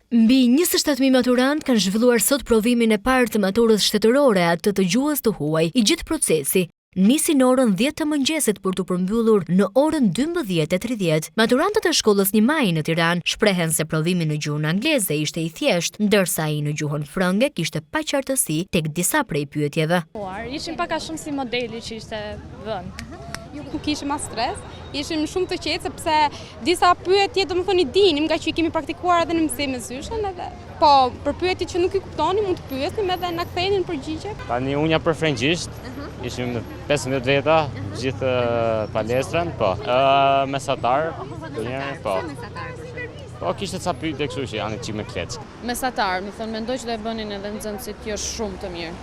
Mbi 27.000 maturant kanë zhvilluar sot provimin e parë të maturës shtetërore atë të gjuhës të huaj. I gjithë procesi nisi në orën 10 të mëngjesit për të përmbyllur në orën 12:30. Maturantët e shkollës 1 Maj në Tiranë shprehen se provimi në gjuhën angleze ishte i thjeshtë, ndërsa ai në gjuhën frënge kishte paqartësi tek disa prej pyetjeve. Ishim pak a shumë si modeli që ishte vënë. Nuk kishim as stres, ishim shumë të qetë sepse disa pyetje domethënë i dinim nga që i kemi praktikuar edhe në mësim me zyshen edhe. Po, për pyetjet që nuk i kuptonim mund të pyesim edhe na kthenin përgjigje. Tani unë për frëngjisht, ishim 15 veta, gjithë palestrën, po. Mesatar, po. Po, kishte ca pyetje kështu që janë çik me kleç. Mesatar, më thonë mendoj që do e bënin edhe nxënësit jo shumë të mirë.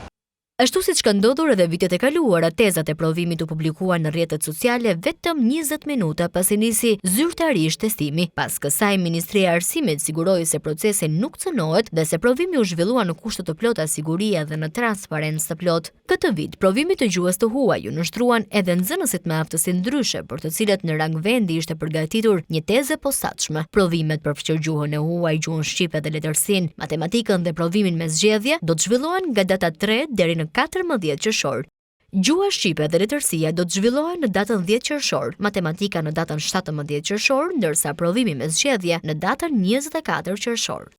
Ashtu siç ka ndodhur edhe vitet e kaluara, tezat e provimit u publikuan në rrjetet sociale vetëm 20 minuta pasi nisi zyrtarisht testimi. Pas kësaj, Ministria e Arsimit siguroi se procesi nuk cënohet dhe se provimi u zhvillua në kushte të plota sigurie dhe në transparencë të plot. Këtë vit, provimi të gjuhës të huaj u nështruan edhe nxënësit me aftësi ndryshe, për të cilët në rang vendi ishte përgatitur një tezë posaçme. Provimet përfshir gjuhën e huaj, gjuhën shqipe dhe letërsinë, matematikën dhe provimin me zgjedhje do të zhvillohen nga data 3 deri në 14 qershor. Gjuha shqipe dhe letërsia do të zhvillohen në datën 10 qershor, matematika në datën 17 qershor, ndërsa provimi me zgjedhje në datën 24 qershor.